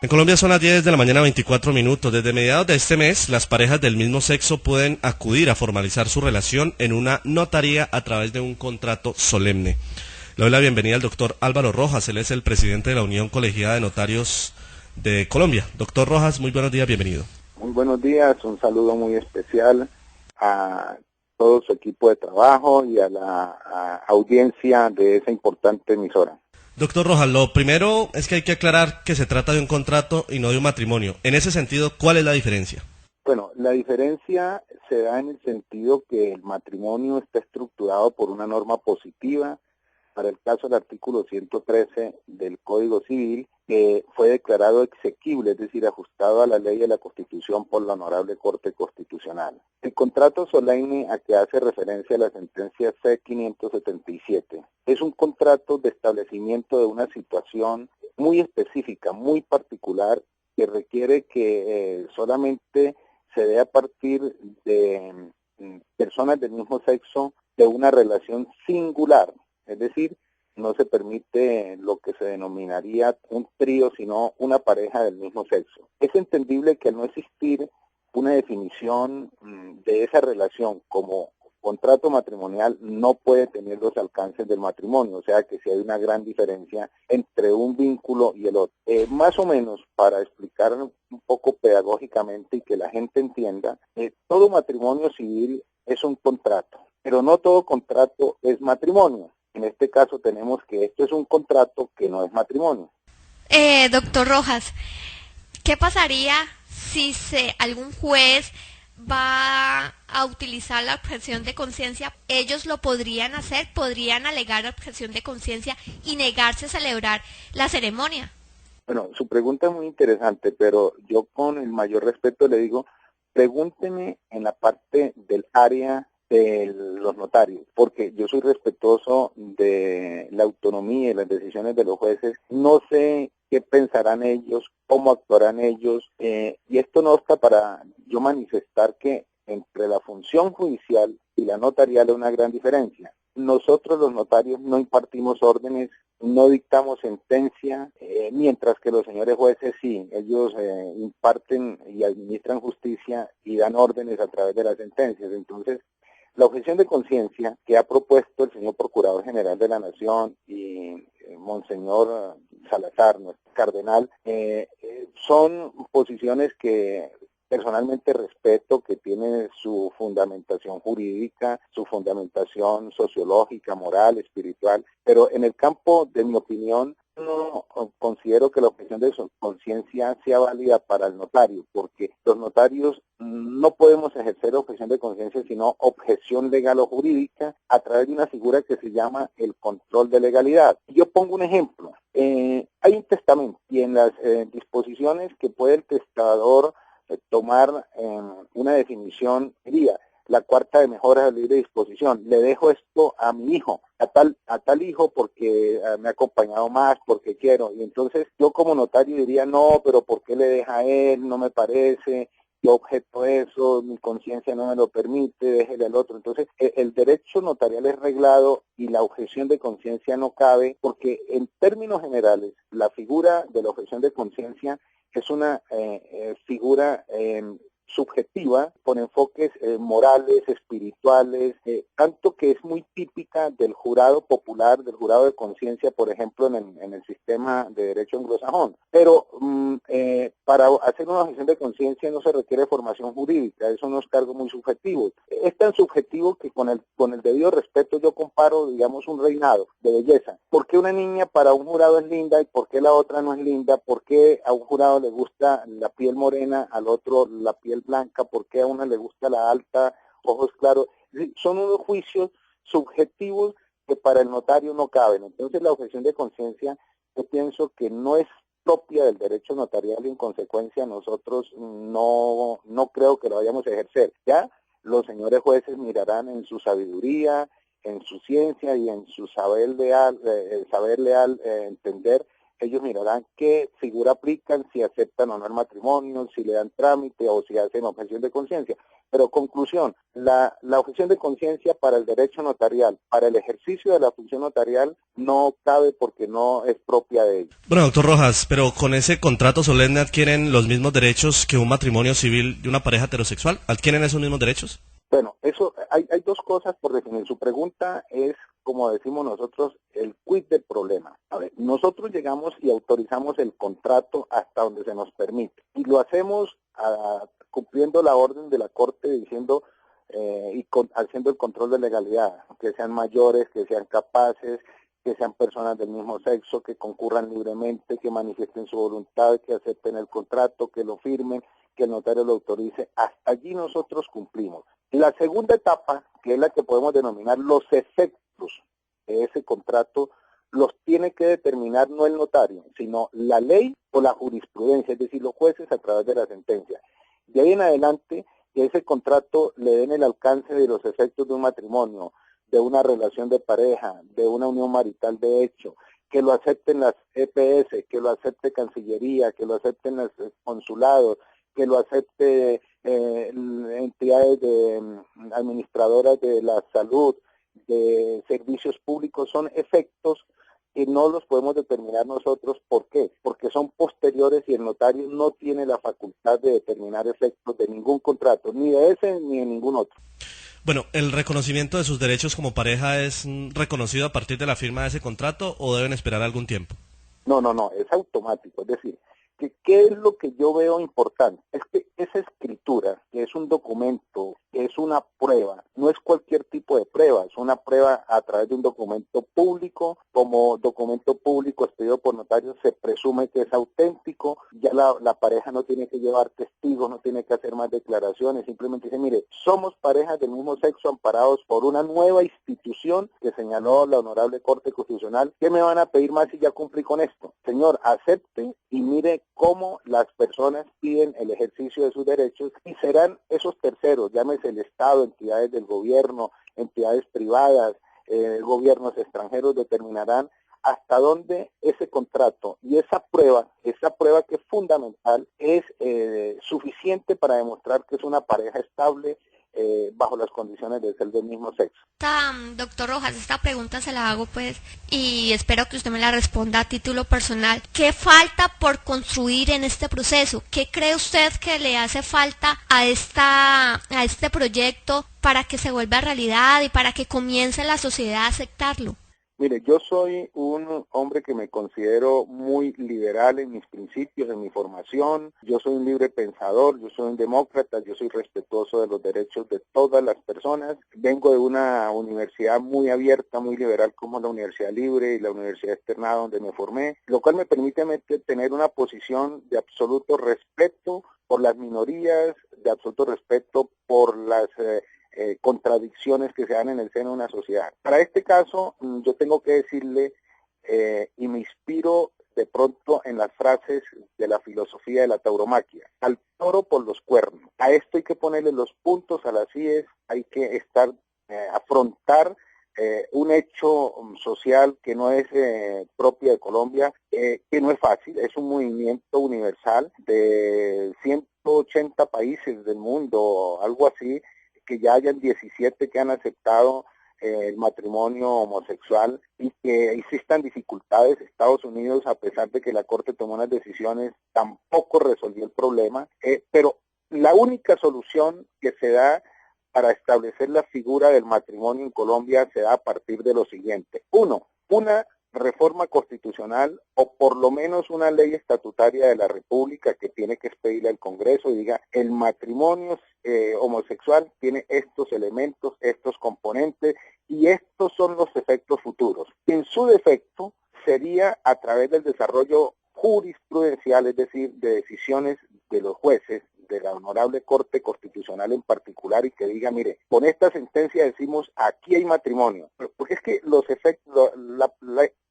En Colombia son las 10 de la mañana 24 minutos. Desde mediados de este mes, las parejas del mismo sexo pueden acudir a formalizar su relación en una notaría a través de un contrato solemne. Le doy la bienvenida al doctor Álvaro Rojas. Él es el presidente de la Unión Colegiada de Notarios de Colombia. Doctor Rojas, muy buenos días, bienvenido. Muy buenos días, un saludo muy especial a todo su equipo de trabajo y a la audiencia de esa importante emisora. Doctor Rojas, lo primero es que hay que aclarar que se trata de un contrato y no de un matrimonio. En ese sentido, ¿cuál es la diferencia? Bueno, la diferencia se da en el sentido que el matrimonio está estructurado por una norma positiva. Para el caso del artículo 113 del Código Civil, fue declarado exequible, es decir, ajustado a la ley de la Constitución por la Honorable Corte Constitucional. El contrato solemne a que hace referencia la sentencia C-577 es un contrato de establecimiento de una situación muy específica, muy particular, que requiere que solamente se dé a partir de personas del mismo sexo de una relación singular. Es decir, no se permite lo que se denominaría un trío, sino una pareja del mismo sexo. Es entendible que al no existir una definición de esa relación como contrato matrimonial, no puede tener los alcances del matrimonio, o sea que sí hay una gran diferencia entre un vínculo y el otro. Más o menos, para explicar un poco pedagógicamente y que la gente entienda, todo matrimonio civil es un contrato, pero no todo contrato es matrimonio. En este caso tenemos que esto es un contrato que no es matrimonio. Doctor Rojas, ¿qué pasaría si algún juez va a utilizar la objeción de conciencia? ¿Ellos lo podrían hacer? ¿Podrían alegar objeción de conciencia y negarse a celebrar la ceremonia? Bueno, su pregunta es muy interesante, pero yo con el mayor respeto le digo, pregúnteme en la parte del área de los notarios, porque yo soy respetuoso de la autonomía y las decisiones de los jueces. No sé qué pensarán ellos, cómo actuarán ellos, y esto no está para yo manifestar que entre la función judicial y la notarial hay una gran diferencia. Nosotros los notarios no impartimos órdenes, no dictamos sentencia, mientras que los señores jueces sí, ellos imparten y administran justicia y dan órdenes a través de las sentencias. Entonces, la objeción de conciencia que ha propuesto el señor Procurador General de la Nación y Monseñor Salazar, nuestro cardenal, son posiciones que personalmente respeto, que tiene su fundamentación jurídica, su fundamentación sociológica, moral, espiritual, pero en el campo de mi opinión no considero que la objeción de conciencia sea válida para el notario, porque los notarios no podemos ejercer objeción de conciencia sino objeción legal o jurídica a través de una figura que se llama el control de legalidad. Yo pongo un ejemplo. Hay un testamento y en las disposiciones que puede el testador tomar una definición, diría, la cuarta de mejoras de libre disposición, le dejo esto a mi hijo, a tal hijo porque me ha acompañado más, porque quiero, y entonces yo como notario diría, no, pero ¿por qué le deja a él? No me parece, yo objeto eso, mi conciencia no me lo permite, déjele al otro. Entonces el derecho notarial es reglado y la objeción de conciencia no cabe, porque en términos generales la figura de la objeción de conciencia es una figura subjetiva, con enfoques morales, espirituales, tanto que es muy típica del jurado popular, del jurado de conciencia, por ejemplo, en el sistema de derecho anglosajón. Pero para hacer una objeción de conciencia no se requiere formación jurídica, eso no es cargo muy subjetivo. Es tan subjetivo que con el debido respeto yo comparo, digamos, un reinado de belleza. ¿Por qué una niña para un jurado es linda y por qué la otra no es linda? ¿Por qué a un jurado le gusta la piel morena, al otro la piel blanca? ¿Por qué a una le gusta la alta, ojos claros? Son unos juicios subjetivos que para el notario no caben. Entonces la objeción de conciencia yo pienso que no es propia del derecho notarial y en consecuencia nosotros no creo que lo vayamos a ejercer. Ya los señores jueces mirarán en su sabiduría, en su ciencia y en su saber leal entender ellos mirarán qué figura aplican, si aceptan o no el matrimonio, si le dan trámite o si hacen objeción de conciencia. Pero conclusión, la objeción de conciencia para el derecho notarial, para el ejercicio de la función notarial, no cabe porque no es propia de ellos. Bueno, doctor Rojas, pero con ese contrato solemne adquieren los mismos derechos que un matrimonio civil de una pareja heterosexual. ¿Adquieren esos mismos derechos? Bueno, eso hay dos cosas por definir. Su pregunta es, como decimos nosotros, el quid del problema. A ver, nosotros llegamos y autorizamos el contrato hasta donde se nos permite. Y lo hacemos cumpliendo la orden de la Corte diciendo haciendo el control de legalidad, que sean mayores, que sean capaces, que sean personas del mismo sexo, que concurran libremente, que manifiesten su voluntad, que acepten el contrato, que lo firmen, que el notario lo autorice. Hasta allí nosotros cumplimos. La segunda etapa, que es la que podemos denominar los efectos de ese contrato, los tiene que determinar no el notario, sino la ley o la jurisprudencia, es decir, los jueces a través de la sentencia. De ahí en adelante, que ese contrato le den el alcance de los efectos de un matrimonio, de una relación de pareja, de una unión marital de hecho, que lo acepten las EPS, que lo acepte Cancillería, que lo acepten los consulados, que lo acepte entidades administradoras de la salud, de servicios públicos, son efectos que no los podemos determinar nosotros. ¿Por qué? Porque son posteriores y el notario no tiene la facultad de determinar efectos de ningún contrato, ni de ese ni de ningún otro. Bueno, ¿el reconocimiento de sus derechos como pareja es reconocido a partir de la firma de ese contrato o deben esperar algún tiempo? No, es automático. Es decir, ¿qué es lo que yo veo importante? Es que esa escritura, que es un documento, que es una prueba, no es cualquier tipo de prueba, es una prueba a través de un documento público. Como documento público expedido por notario se presume que es auténtico, ya la pareja no tiene que llevar testigos, no tiene que hacer más declaraciones, simplemente dice, mire, somos parejas del mismo sexo amparados por una nueva institución que señaló la Honorable Corte Constitucional. ¿Qué me van a pedir más si ya cumplí con esto? Señor, acepte y mire cómo las personas piden el ejercicio de sus derechos y serán esos terceros, llámese el Estado, entidades del gobierno, entidades privadas, gobiernos extranjeros, determinarán hasta dónde ese contrato y esa prueba que es fundamental, es suficiente para demostrar que es una pareja estable bajo las condiciones de ser del mismo sexo. Doctor Rojas, esta pregunta se la hago pues y espero que usted me la responda a título personal. ¿Qué falta por construir en este proceso? ¿Qué cree usted que le hace falta a este proyecto para que se vuelva realidad y para que comience la sociedad a aceptarlo? Mire, yo soy un hombre que me considero muy liberal en mis principios, en mi formación. Yo soy un libre pensador, yo soy un demócrata, yo soy respetuoso de los derechos de todas las personas. Vengo de una universidad muy abierta, muy liberal como la Universidad Libre y la Universidad Externada donde me formé, lo cual me permite tener una posición de absoluto respeto por las minorías, de absoluto respeto por las contradicciones que se dan en el seno de una sociedad. Para este caso, yo tengo que decirle, y me inspiro de pronto en las frases de la filosofía de la tauromaquia: al toro por los cuernos. A esto hay que ponerle los puntos a las íes, hay que afrontar un hecho social que no es propio de Colombia, que no es fácil, es un movimiento universal de 180 países del mundo, algo así, que ya hayan 17 que han aceptado el matrimonio homosexual y que existan dificultades. Estados Unidos, a pesar de que la Corte tomó unas decisiones, tampoco resolvió el problema, pero la única solución que se da para establecer la figura del matrimonio en Colombia se da a partir de lo siguiente. Uno, una reforma constitucional o por lo menos una ley estatutaria de la República que tiene que expedirle al Congreso y diga: el matrimonio homosexual tiene estos elementos, estos componentes y estos son los efectos futuros. En su defecto sería a través del desarrollo jurisprudencial, es decir, de decisiones de los jueces, de la Honorable Corte Constitucional en particular, y que diga: mire, con esta sentencia decimos aquí hay matrimonio. Porque es que los efectos,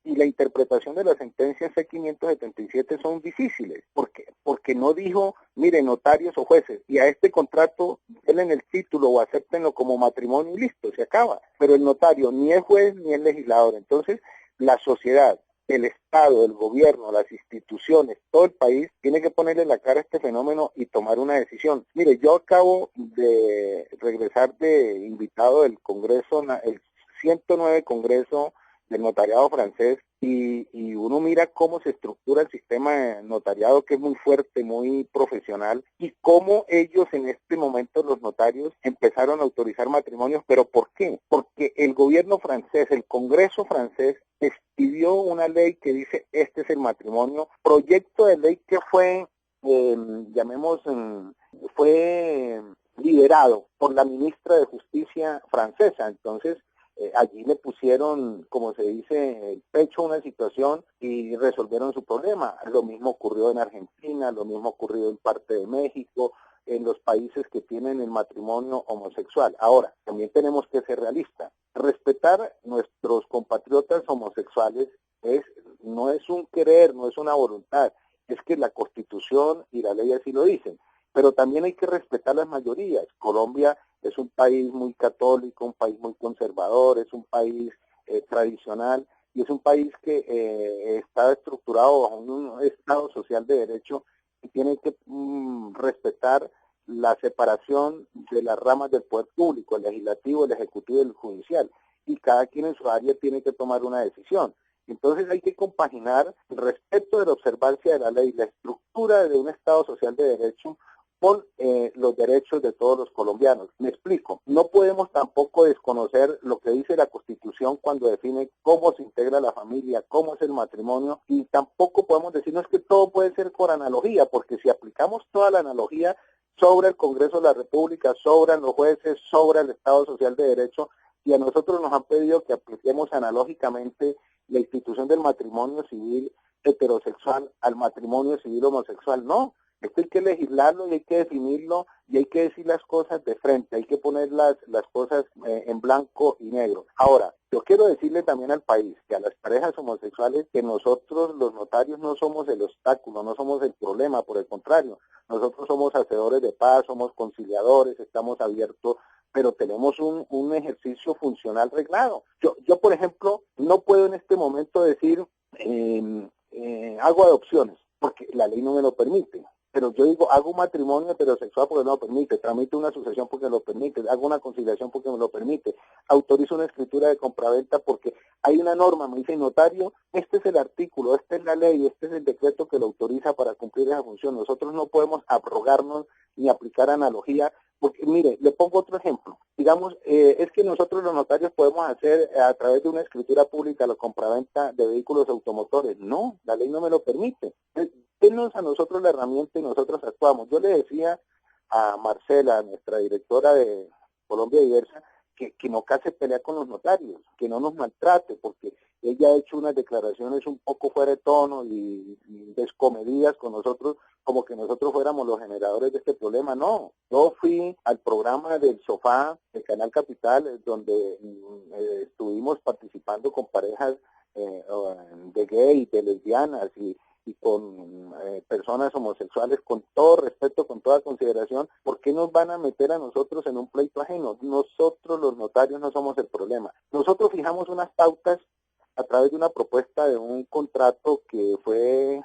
y la interpretación de la sentencia C-577 son difíciles, porque no dijo, mire, notarios o jueces, y a este contrato denle el título o acéptenlo como matrimonio y listo, se acaba. Pero el notario ni es juez ni es legislador. Entonces, la sociedad el Estado, el gobierno, las instituciones, todo el país tiene que ponerle la cara a este fenómeno y tomar una decisión. Mire, yo acabo de regresar de invitado del Congreso, el 109 Congreso del Notariado francés, y uno mira cómo se estructura el sistema de notariado, que es muy fuerte, muy profesional, y cómo ellos en este momento, los notarios, empezaron a autorizar matrimonios. ¿Pero por qué? Porque el gobierno francés, el Congreso francés, expidió una ley que dice este es el matrimonio, proyecto de ley que fue, fue liderado por la ministra de Justicia francesa. Entonces, allí le pusieron, como se dice, el pecho a una situación y resolvieron su problema. Lo mismo ocurrió en Argentina, lo mismo ocurrió en parte de México, en los países que tienen el matrimonio homosexual. Ahora, también tenemos que ser realistas. Respetar nuestros compatriotas homosexuales no es un querer, no es una voluntad, es que la Constitución y la ley así lo dicen. Pero también hay que respetar las mayorías. Colombia es un país muy católico, un país muy conservador, es un país tradicional y es un país que está estructurado bajo un Estado social de derecho y tiene que respetar la separación de las ramas del poder público, el legislativo, el ejecutivo y el judicial. Y cada quien en su área tiene que tomar una decisión. Entonces hay que compaginar el respeto de la observancia de la ley, la estructura de un Estado social de derecho con los derechos de todos los colombianos. Me explico, no podemos tampoco desconocer lo que dice la Constitución cuando define cómo se integra la familia, cómo es el matrimonio, y tampoco podemos decirnos que todo puede ser por analogía, porque si aplicamos toda la analogía, sobra el Congreso de la República, sobran los jueces, sobra el Estado Social de Derecho, y a nosotros nos han pedido que apliquemos analógicamente la institución del matrimonio civil heterosexual al matrimonio civil homosexual. No, esto hay que legislarlo y hay que definirlo y hay que decir las cosas de frente, hay que poner las cosas en blanco y negro. Ahora, yo quiero decirle también al país, que a las parejas homosexuales, que nosotros los notarios no somos el obstáculo, no somos el problema, por el contrario, nosotros somos hacedores de paz, somos conciliadores, estamos abiertos, pero tenemos un ejercicio funcional reglado. Yo, por ejemplo, no puedo en este momento decir, hago adopciones, porque la ley no me lo permite. Pero yo digo, hago un matrimonio heterosexual porque no lo permite, tramito una sucesión porque lo permite, hago una conciliación porque me lo permite, autorizo una escritura de compraventa porque hay una norma, me dice notario, este es el artículo, esta es la ley, este es el decreto que lo autoriza para cumplir esa función. Nosotros no podemos abrogarnos ni aplicar analogía, porque mire, le pongo otro ejemplo. Digamos, es que nosotros los notarios podemos hacer a través de una escritura pública la compraventa de vehículos automotores. No, la ley no me lo permite. Denos a nosotros la herramienta y nosotros actuamos. Yo le decía a Marcela, nuestra directora de Colombia Diversa, que no case pelea con los notarios, que no nos maltrate, porque ella ha hecho unas declaraciones un poco fuera de tono y descomedidas con nosotros, como que nosotros fuéramos los generadores de este problema. No, yo fui al programa del Sofá, del Canal Capital, donde estuvimos participando con parejas de gays, de lesbianas y con personas homosexuales, con todo respeto, con toda consideración. ¿Por qué nos van a meter a nosotros en un pleito ajeno? Nosotros los notarios no somos el problema. Nosotros fijamos unas pautas a través de una propuesta de un contrato que fue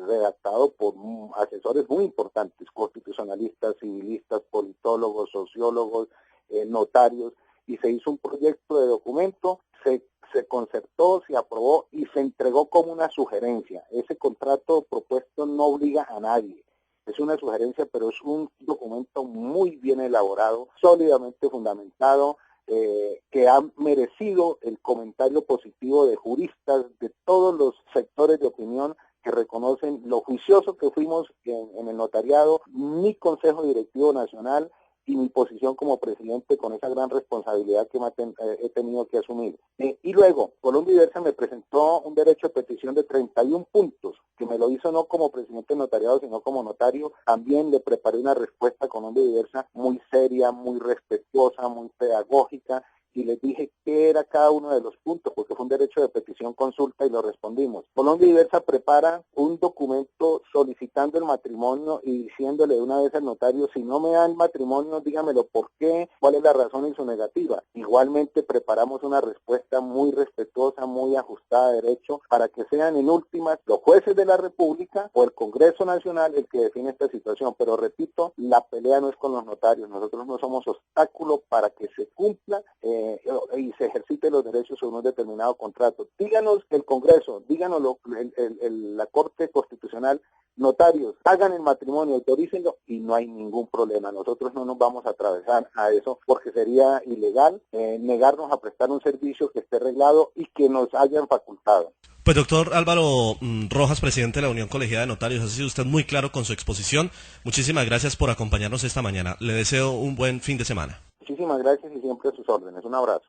redactado por asesores muy importantes, constitucionalistas, civilistas, politólogos, sociólogos, notarios, y se hizo un proyecto de documento, se concertó, se aprobó y se entregó como una sugerencia. Ese contrato propuesto no obliga a nadie. Es una sugerencia, pero es un documento muy bien elaborado, sólidamente fundamentado, que ha merecido el comentario positivo de juristas de todos los sectores de opinión que reconocen lo juicioso que fuimos en el notariado, mi Consejo Directivo Nacional y mi posición como presidente con esa gran responsabilidad que he tenido que asumir. Y luego, Colombia Diversa me presentó un derecho de petición de 31 puntos, que me lo hizo no como presidente notariado, sino como notario. También le preparé una respuesta a Colombia Diversa muy seria, muy respetuosa, muy pedagógica, y les dije qué era cada uno de los puntos, porque fue un derecho de petición consulta y lo respondimos. Colombia Diversa prepara un documento solicitando el matrimonio y diciéndole de una vez al notario, si no me da el matrimonio, dígamelo por qué, cuál es la razón en su negativa. Igualmente preparamos una respuesta muy respetuosa, muy ajustada a derecho, para que sean en últimas los jueces de la República o el Congreso Nacional el que define esta situación. Pero repito, la pelea no es con los notarios, nosotros no somos obstáculo para que se cumpla y se ejercite los derechos sobre un determinado contrato. Díganos el Congreso, díganos la Corte Constitucional, notarios, hagan el matrimonio, autorícenlo y no hay ningún problema. Nosotros no nos vamos a atravesar a eso porque sería ilegal negarnos a prestar un servicio que esté reglado y que nos hayan facultado. Pues doctor Álvaro Rojas, presidente de la Unión Colegiada de Notarios, ha sido usted muy claro con su exposición. Muchísimas gracias por acompañarnos esta mañana. Le deseo un buen fin de semana. Muchísimas gracias y siempre a sus órdenes. Un abrazo.